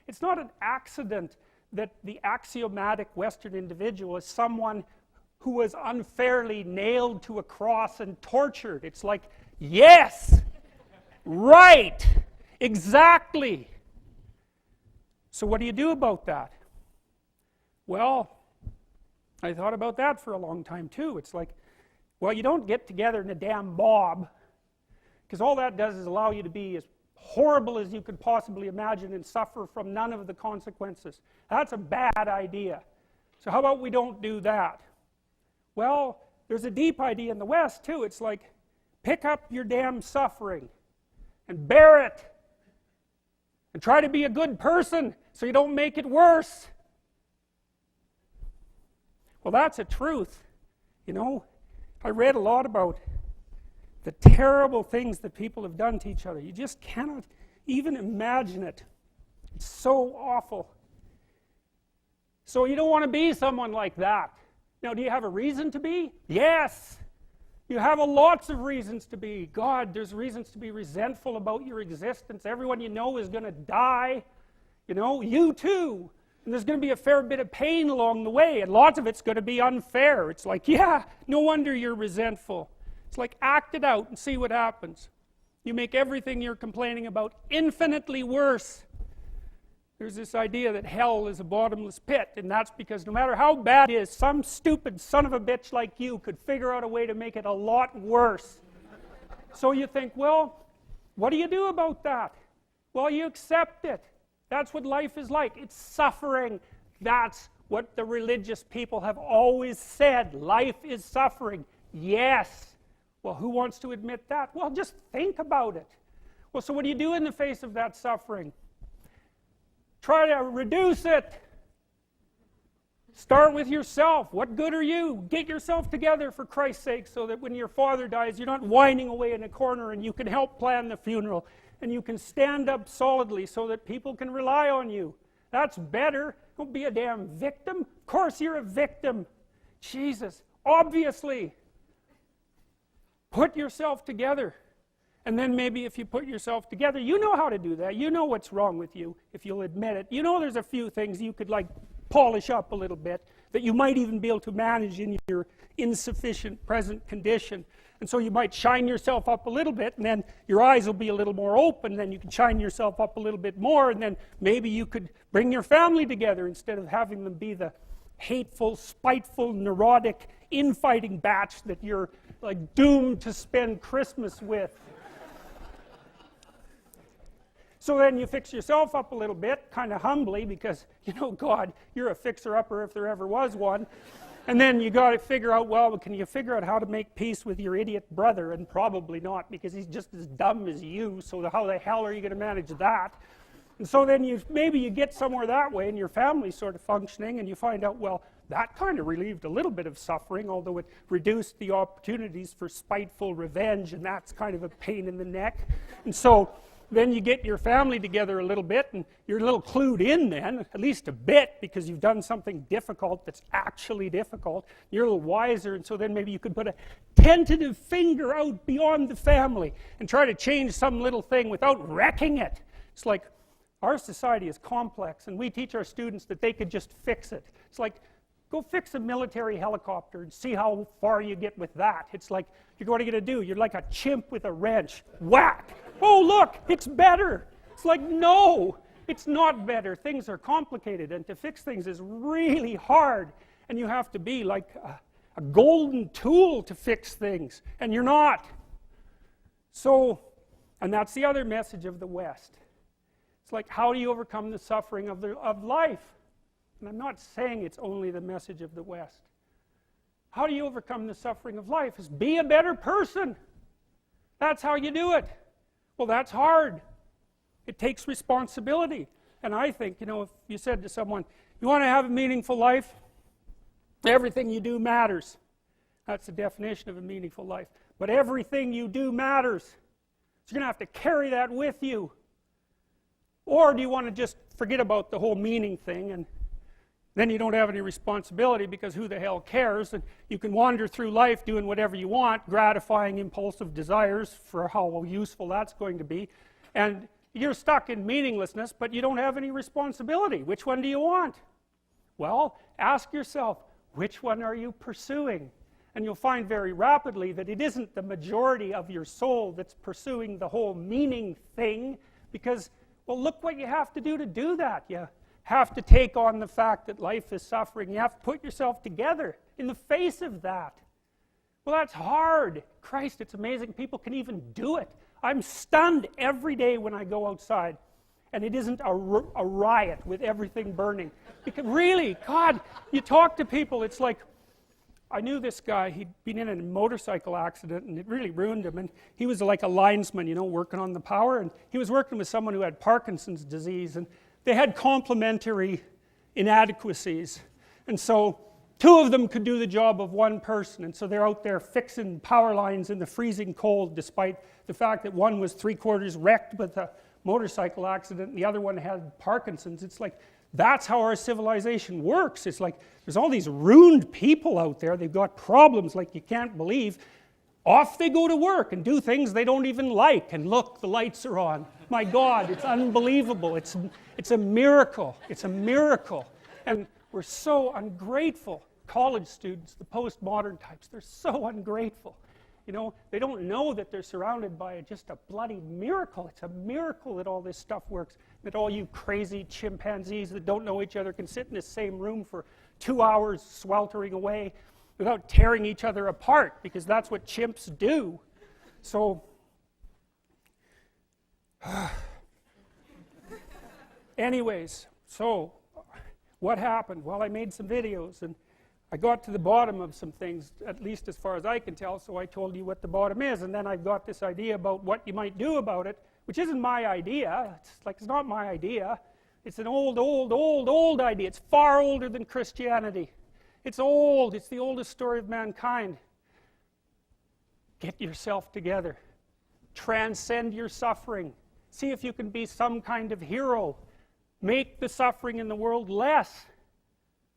It's not an accident that the axiomatic Western individual is someone who was unfairly nailed to a cross and tortured. It's like, yes, right, exactly. So what do you do about that? Well, I thought about that for a long time too. It's like, well, you don't get together in a damn mob, because all that does is allow you to be as horrible as you could possibly imagine and suffer from none of the consequences. That's a bad idea. So how about we don't do that? Well, there's a deep idea in the West too. It's like, pick up your damn suffering and bear it and try to be a good person so you don't make it worse. Well, that's a truth. You know, I read a lot about the terrible things that people have done to each other. You just cannot even imagine it. It's so awful. So you don't want to be someone like that. Now, do you have a reason to be? Yes. You have lots of reasons to be. God, there's reasons to be resentful about your existence. Everyone you know is going to die. You know, you too. And there's going to be a fair bit of pain along the way, and lots of it's going to be unfair. It's like, yeah, no wonder you're resentful. It's like, act it out and see what happens. You make everything you're complaining about infinitely worse. There's this idea that hell is a bottomless pit, and that's because no matter how bad it is, some stupid son of a bitch like you could figure out a way to make it a lot worse. So you think, well, what do you do about that? Well, you accept it. That's what life is like. It's suffering. That's what the religious people have always said. Life is suffering. Yes. Well, who wants to admit that? Well, just think about it. Well, so what do you do in the face of that suffering? Try to reduce it. Start with yourself. What good are you? Get yourself together for Christ's sake, so that when your father dies, you're not whining away in a corner, and you can help plan the funeral, and you can stand up solidly so that people can rely on you. That's better. Don't be a damn victim. Of course you're a victim. Jesus, obviously. Put yourself together. And then maybe if you put yourself together, you know how to do that. You know what's wrong with you, if you'll admit it. You know there's a few things you could like polish up a little bit, that you might even be able to manage in your insufficient present condition. And so you might shine yourself up a little bit, and then your eyes will be a little more open, then you can shine yourself up a little bit more, and then maybe you could bring your family together instead of having them be the hateful, spiteful, neurotic, infighting batch that you're like doomed to spend Christmas with. So then you fix yourself up a little bit, kind of humbly, because, you know, God, you're a fixer-upper if there ever was one. And then you got to figure out, well, can you figure out how to make peace with your idiot brother? And probably not, because he's just as dumb as you, so how the hell are you going to manage that? And so then maybe you get somewhere that way, and your family's sort of functioning, and you find out, well, that kind of relieved a little bit of suffering, although it reduced the opportunities for spiteful revenge, and that's kind of a pain in the neck. And so then you get your family together a little bit, and you're a little clued in then, at least a bit, because you've done something difficult that's actually difficult. You're a little wiser, and so then maybe you could put a tentative finger out beyond the family and try to change some little thing without wrecking it. It's like, our society is complex, and we teach our students that they could just fix it. It's like, go fix a military helicopter and see how far you get with that. It's like, what are you going to do? You're like a chimp with a wrench. Whack! Oh, look, it's better. It's like, no, it's not better. Things are complicated, and to fix things is really hard. And you have to be like a golden tool to fix things, and you're not. So, and that's the other message of the West. It's like, how do you overcome the suffering of life? And I'm not saying it's only the message of the West. How do you overcome the suffering of life? Is be a better person. That's how you do it. Well, that's hard. It takes responsibility. And I think, you know, if you said to someone, you want to have a meaningful life? Everything you do matters. That's the definition of a meaningful life. But everything you do matters. So you're going to have to carry that with you. Or do you want to just forget about the whole meaning thing, and then you don't have any responsibility, because who the hell cares, and you can wander through life doing whatever you want, gratifying impulsive desires for how useful that's going to be, and You're stuck in meaninglessness, but you don't have any responsibility. Which one do you want? Well, ask yourself, which one are you pursuing? And you'll find very rapidly that it isn't the majority of your soul that's pursuing the whole meaning thing, because, well, look what you have to do that. You have to take on the fact that life is suffering. You have to put yourself together in the face of that. Well, that's hard. Christ, it's amazing people can even do it. I'm stunned every day when I go outside and it isn't a riot with everything burning. Because really, God, you talk to people, it's like, I knew this guy, he'd been in a motorcycle accident and it really ruined him, and he was like a linesman, you know, working on the power, and he was working with someone who had Parkinson's disease, and they had complementary inadequacies, and so two of them could do the job of one person, and so they're out there fixing power lines in the freezing cold, despite the fact that one was 3/4 wrecked with a motorcycle accident and the other one had Parkinson's. It's like, that's how our civilization works. It's like, there's all these ruined people out there, they've got problems like you can't believe. Off they go to work and do things they don't even like, and look, the lights are on. My God, it's unbelievable. It's a miracle. It's a miracle. And we're so ungrateful. College students, the postmodern types, they're so ungrateful. You know, they don't know that they're surrounded by just a bloody miracle. It's a miracle that all this stuff works. That all you crazy chimpanzees that don't know each other can sit in the same room for 2 hours sweltering away without tearing each other apart, because that's what chimps do. So, anyways, so what happened? Well, I made some videos and I got to the bottom of some things, at least as far as I can tell, so I told you what the bottom is, and then I've got this idea about what you might do about it, which isn't my idea. It's not my idea. It's an old idea. It's far older than Christianity. It's old. It's the oldest story of mankind. Get yourself together. Transcend your suffering. See if you can be some kind of hero. Make the suffering in the world less.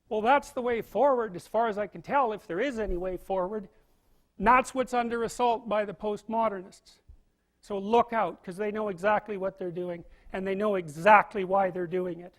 Well, that's the way forward, as far as I can tell, if there is any way forward. And that's what's under assault by the postmodernists. So look out, because they know exactly what they're doing, and they know exactly why they're doing it.